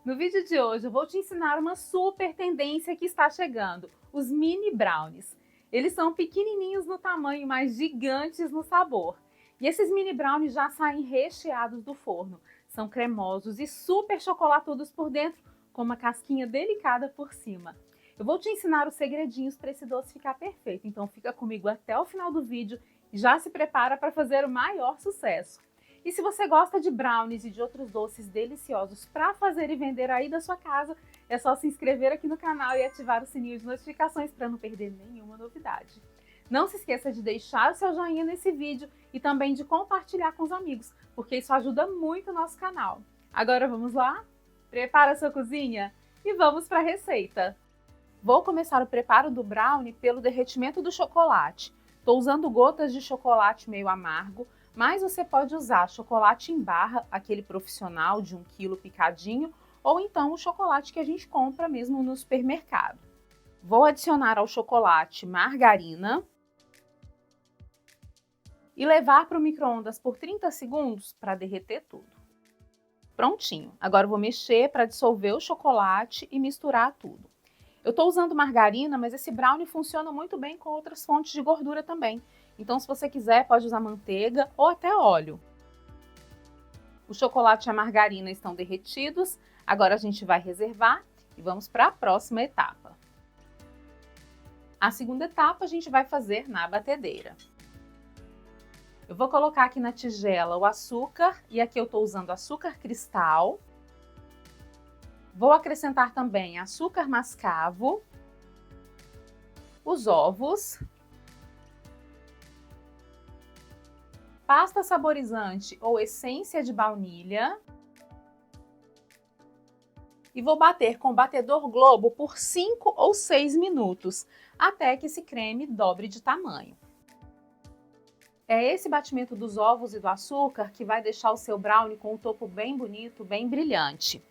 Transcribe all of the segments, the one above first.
No vídeo de hoje eu vou te ensinar uma super tendência que está chegando, os mini brownies. Eles são pequenininhos no tamanho, mas gigantes no sabor. E esses mini brownies já saem recheados do forno. São cremosos e super chocolatudos por dentro, com uma casquinha delicada por cima. Eu vou te ensinar os segredinhos para esse doce ficar perfeito, então fica comigo até o final do vídeo e já se prepara para fazer o maior sucesso. E se você gosta de brownies e de outros doces deliciosos para fazer e vender aí da sua casa, é só se inscrever aqui no canal e ativar o sininho de notificações para não perder nenhuma novidade. Não se esqueça de deixar o seu joinha nesse vídeo e também de compartilhar com os amigos, porque isso ajuda muito o nosso canal. Agora vamos lá? Prepara a sua cozinha e vamos para a receita! Vou começar o preparo do brownie pelo derretimento do chocolate. Estou usando gotas de chocolate meio amargo, mas você pode usar chocolate em barra, aquele profissional de 1 kg picadinho, ou então o chocolate que a gente compra mesmo no supermercado. Vou adicionar ao chocolate margarina e levar para o micro-ondas por 30 segundos para derreter tudo. Prontinho! Agora eu vou mexer para dissolver o chocolate e misturar tudo. Eu estou usando margarina, mas esse brownie funciona muito bem com outras fontes de gordura também. Então, se você quiser, pode usar manteiga ou até óleo. O chocolate e a margarina estão derretidos. Agora a gente vai reservar e vamos para a próxima etapa. A segunda etapa a gente vai fazer na batedeira. Eu vou colocar aqui na tigela o açúcar e aqui eu estou usando açúcar cristal. Vou acrescentar também açúcar mascavo, os ovos, pasta saborizante ou essência de baunilha e vou bater com o batedor Globo por 5 ou 6 minutos, até que esse creme dobre de tamanho. É esse batimento dos ovos e do açúcar que vai deixar o seu brownie com o topo bem bonito, bem brilhante.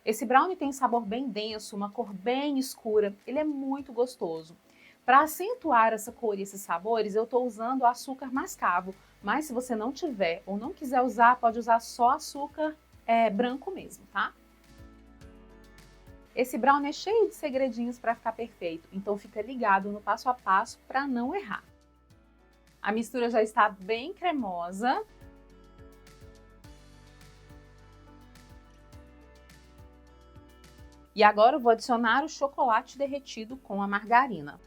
Esse brownie tem um sabor bem denso, uma cor bem escura, ele é muito gostoso. Para acentuar essa cor e esses sabores, eu estou usando açúcar mascavo, mas se você não tiver ou não quiser usar, pode usar só açúcar branco mesmo, tá? Esse brownie é cheio de segredinhos para ficar perfeito, então fica ligado no passo a passo para não errar. A mistura já está bem cremosa. E agora eu vou adicionar o chocolate derretido com a margarina.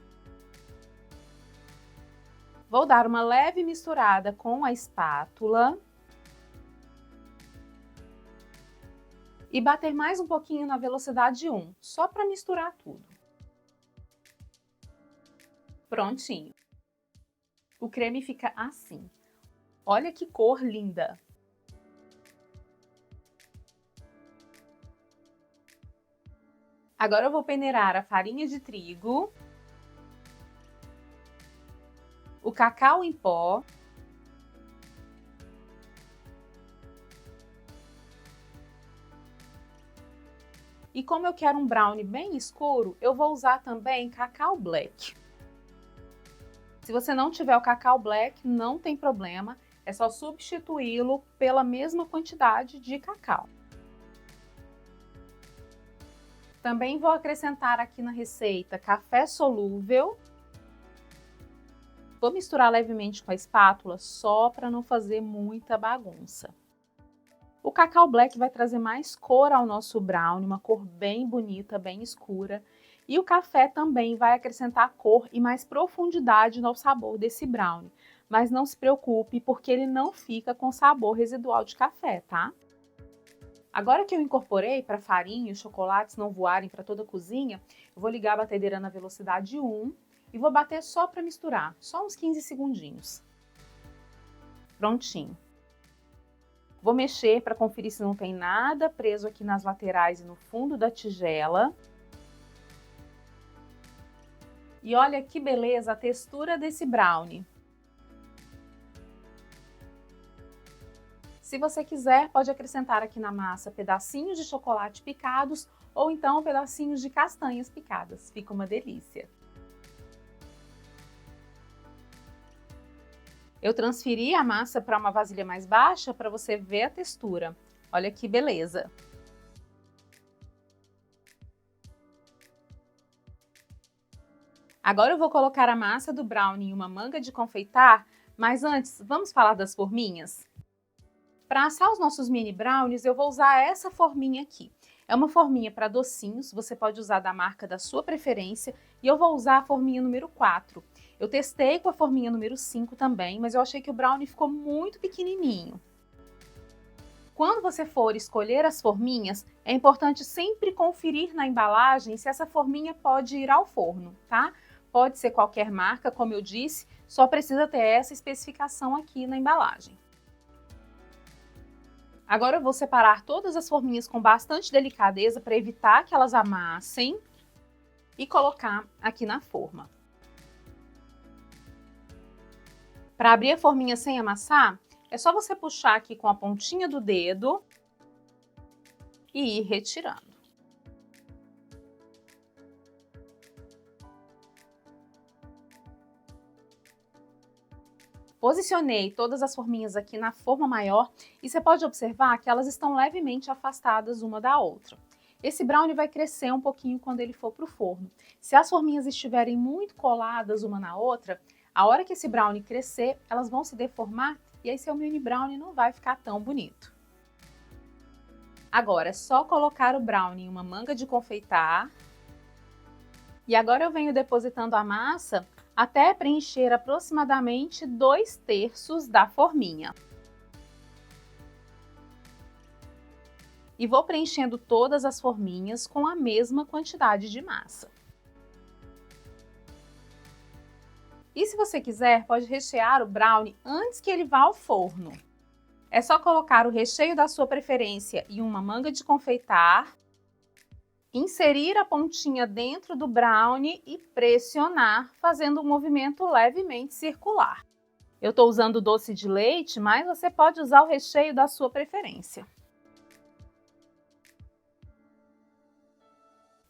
Vou dar uma leve misturada com a espátula. E bater mais um pouquinho na velocidade 1, só para misturar tudo. Prontinho. O creme fica assim. Olha que cor linda! Agora eu vou peneirar a farinha de trigo, o cacau em pó, e como eu quero um brownie bem escuro, eu vou usar também cacau black. Se você não tiver o cacau black, não tem problema, é só substituí-lo pela mesma quantidade de cacau. Também vou acrescentar aqui na receita café solúvel. Vou misturar levemente com a espátula, só para não fazer muita bagunça. O cacau black vai trazer mais cor ao nosso brownie, uma cor bem bonita, bem escura. E o café também vai acrescentar cor e mais profundidade no sabor desse brownie. Mas não se preocupe, porque ele não fica com sabor residual de café, tá? Agora que eu incorporei para a farinha e os chocolates não voarem para toda a cozinha, eu vou ligar a batedeira na velocidade 1 e vou bater só para misturar, só uns 15 segundinhos. Prontinho. Vou mexer para conferir se não tem nada preso aqui nas laterais e no fundo da tigela. E olha que beleza a textura desse brownie. Se você quiser, pode acrescentar aqui na massa pedacinhos de chocolate picados ou então pedacinhos de castanhas picadas. Fica uma delícia. Eu transferi a massa para uma vasilha mais baixa para você ver a textura. Olha que beleza! Agora eu vou colocar a massa do brownie em uma manga de confeitar, mas antes, vamos falar das forminhas? Para assar os nossos mini brownies, eu vou usar essa forminha aqui. É uma forminha para docinhos, você pode usar da marca da sua preferência, e eu vou usar a forminha número 4. Eu testei com a forminha número 5 também, mas eu achei que o brownie ficou muito pequenininho. Quando você for escolher as forminhas, é importante sempre conferir na embalagem se essa forminha pode ir ao forno, tá? Pode ser qualquer marca, como eu disse, só precisa ter essa especificação aqui na embalagem. Agora eu vou separar todas as forminhas com bastante delicadeza para evitar que elas amassem e colocar aqui na forma. Para abrir a forminha sem amassar, é só você puxar aqui com a pontinha do dedo e ir retirando. Posicionei todas as forminhas aqui na forma maior e você pode observar que elas estão levemente afastadas uma da outra. Esse brownie vai crescer um pouquinho quando ele for para o forno. Se as forminhas estiverem muito coladas uma na outra, a hora que esse brownie crescer, elas vão se deformar e aí seu mini brownie não vai ficar tão bonito. Agora é só colocar o brownie em uma manga de confeitar. E agora eu venho depositando a massa até preencher aproximadamente 2/3 da forminha. E vou preenchendo todas as forminhas com a mesma quantidade de massa. E se você quiser, pode rechear o brownie antes que ele vá ao forno. É só colocar o recheio da sua preferência em uma manga de confeitar, inserir a pontinha dentro do brownie e pressionar, fazendo um movimento levemente circular. Eu estou usando doce de leite, mas você pode usar o recheio da sua preferência.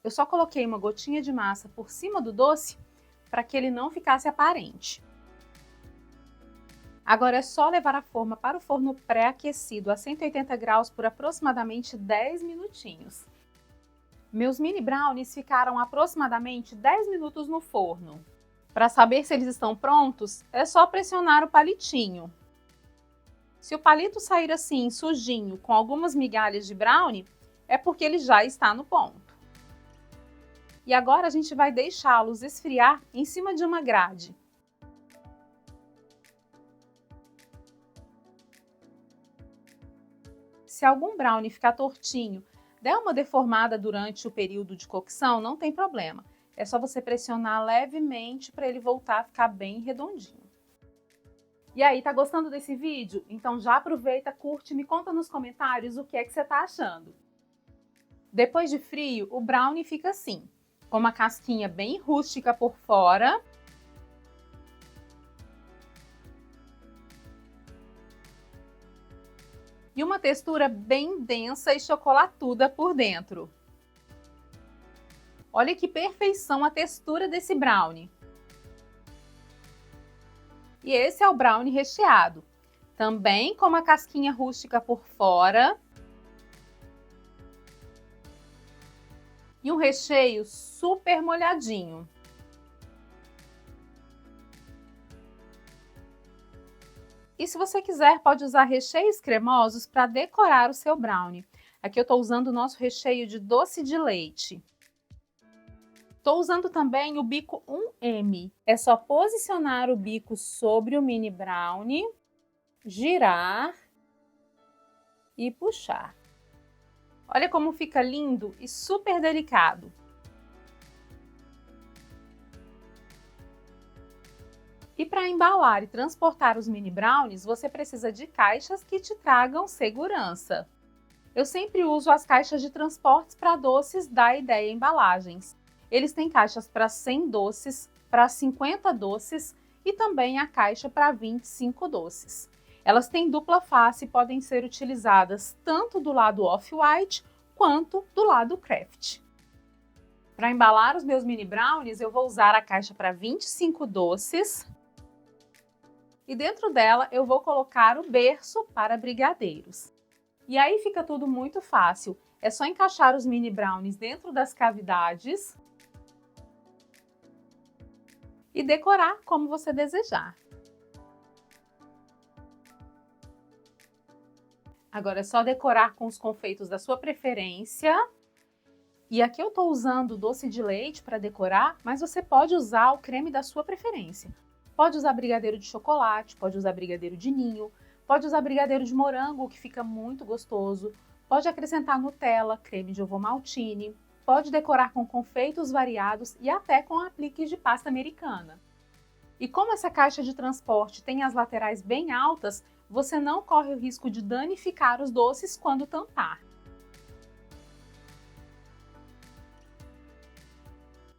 Eu só coloquei uma gotinha de massa por cima do doce para que ele não ficasse aparente. Agora é só levar a forma para o forno pré-aquecido a 180 graus por aproximadamente 10 minutinhos. Meus mini brownies ficaram aproximadamente 10 minutos no forno. Para saber se eles estão prontos, é só pressionar o palitinho. Se o palito sair assim, sujinho, com algumas migalhas de brownie, é porque ele já está no ponto. E agora a gente vai deixá-los esfriar em cima de uma grade. Se algum brownie ficar tortinho, der uma deformada durante o período de cocção, não tem problema. É só você pressionar levemente para ele voltar a ficar bem redondinho. E aí, tá gostando desse vídeo? Então já aproveita, curte e me conta nos comentários o que é que você tá achando. Depois de frio, o brownie fica assim, com uma casquinha bem rústica por fora e uma textura bem densa e chocolatuda por dentro. Olha que perfeição a textura desse brownie. E esse é o brownie recheado, também com uma casquinha rústica por fora e um recheio super molhadinho. E se você quiser, pode usar recheios cremosos para decorar o seu brownie. Aqui eu estou usando o nosso recheio de doce de leite. Estou usando também o bico 1M. É só posicionar o bico sobre o mini brownie, girar e puxar. Olha como fica lindo e super delicado. E para embalar e transportar os mini brownies, você precisa de caixas que te tragam segurança. Eu sempre uso as caixas de transportes para doces da Ideia Embalagens. Eles têm caixas para 100 doces, para 50 doces e também a caixa para 25 doces. Elas têm dupla face e podem ser utilizadas tanto do lado off-white quanto do lado craft. Para embalar os meus mini brownies, eu vou usar a caixa para 25 doces. E dentro dela eu vou colocar o berço para brigadeiros. E aí fica tudo muito fácil. É só encaixar os mini brownies dentro das cavidades. e decorar como você desejar. Agora é só decorar com os confeitos da sua preferência. E aqui eu estou usando doce de leite para decorar, mas você pode usar o creme da sua preferência. Pode usar brigadeiro de chocolate, pode usar brigadeiro de ninho, pode usar brigadeiro de morango, que fica muito gostoso. Pode acrescentar Nutella, creme de ovomaltine. Pode decorar com confeitos variados e até com apliques de pasta americana. E como essa caixa de transporte tem as laterais bem altas, você não corre o risco de danificar os doces quando tampar.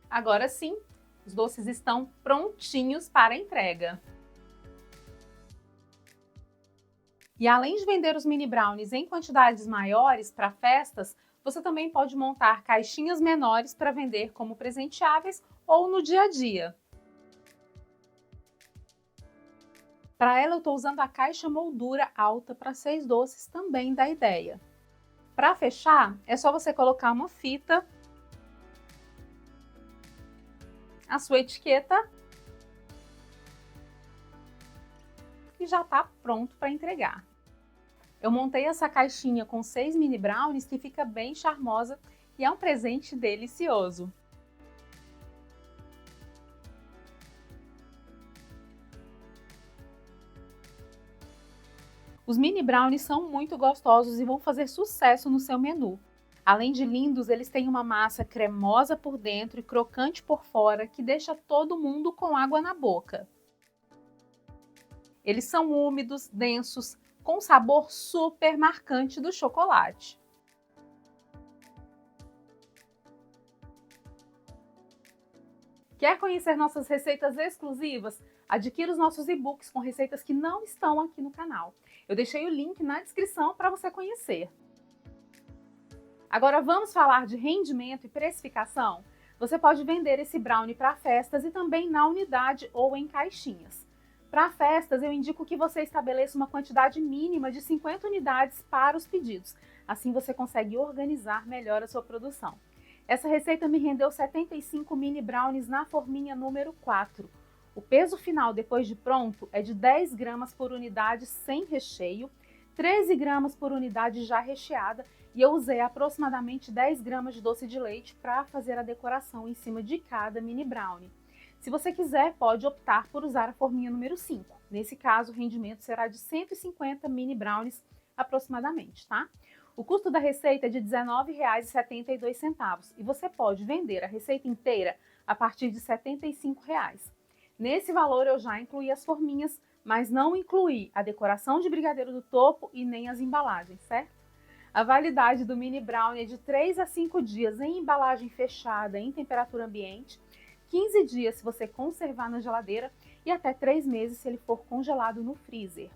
Agora sim, os doces estão prontinhos para entrega. E além de vender os mini brownies em quantidades maiores para festas, você também pode montar caixinhas menores para vender como presenteáveis ou no dia a dia. Para ela eu estou usando a caixa moldura alta para 6 doces, também dá ideia. Para fechar, é só você colocar uma fita, a sua etiqueta e já está pronto para entregar. Eu montei essa caixinha com 6 mini brownies que fica bem charmosa e é um presente delicioso. Os mini brownies são muito gostosos e vão fazer sucesso no seu menu. Além de lindos, eles têm uma massa cremosa por dentro e crocante por fora que deixa todo mundo com água na boca. Eles são úmidos, densos, com sabor super marcante do chocolate. Quer conhecer nossas receitas exclusivas? Adquira os nossos e-books com receitas que não estão aqui no canal. Eu deixei o link na descrição para você conhecer. Agora vamos falar de rendimento e precificação? Você pode vender esse brownie para festas e também na unidade ou em caixinhas. Para festas, eu indico que você estabeleça uma quantidade mínima de 50 unidades para os pedidos. Assim você consegue organizar melhor a sua produção. Essa receita me rendeu 75 mini brownies na forminha número 4. O peso final depois de pronto é de 10 gramas por unidade sem recheio, 13 gramas por unidade já recheada e eu usei aproximadamente 10 gramas de doce de leite para fazer a decoração em cima de cada mini brownie. Se você quiser, pode optar por usar a forminha número 5. Nesse caso, o rendimento será de 150 mini brownies aproximadamente, tá? O custo da receita é de R$ 19,72 e você pode vender a receita inteira a partir de R$ 75. Nesse valor eu já incluí as forminhas, mas não incluí a decoração de brigadeiro do topo e nem as embalagens, certo? A validade do mini brownie é de 3 a 5 dias em embalagem fechada em temperatura ambiente, 15 dias se você conservar na geladeira e até 3 meses se ele for congelado no freezer.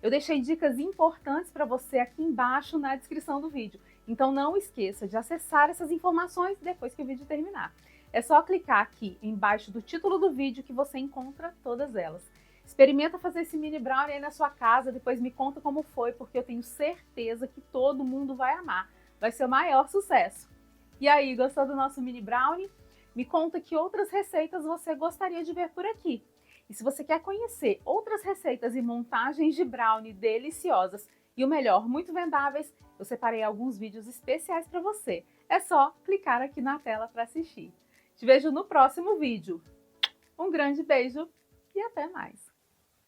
Eu deixei dicas importantes para você aqui embaixo na descrição do vídeo, então não esqueça de acessar essas informações depois que o vídeo terminar. É só clicar aqui embaixo do título do vídeo que você encontra todas elas. Experimenta fazer esse mini brownie aí na sua casa, depois me conta como foi, porque eu tenho certeza que todo mundo vai amar. Vai ser o maior sucesso. E aí, gostou do nosso mini brownie? Me conta que outras receitas você gostaria de ver por aqui. E se você quer conhecer outras receitas e montagens de brownie deliciosas e o melhor, muito vendáveis, eu separei alguns vídeos especiais para você. É só clicar aqui na tela para assistir. Te vejo no próximo vídeo. Um grande beijo e até mais!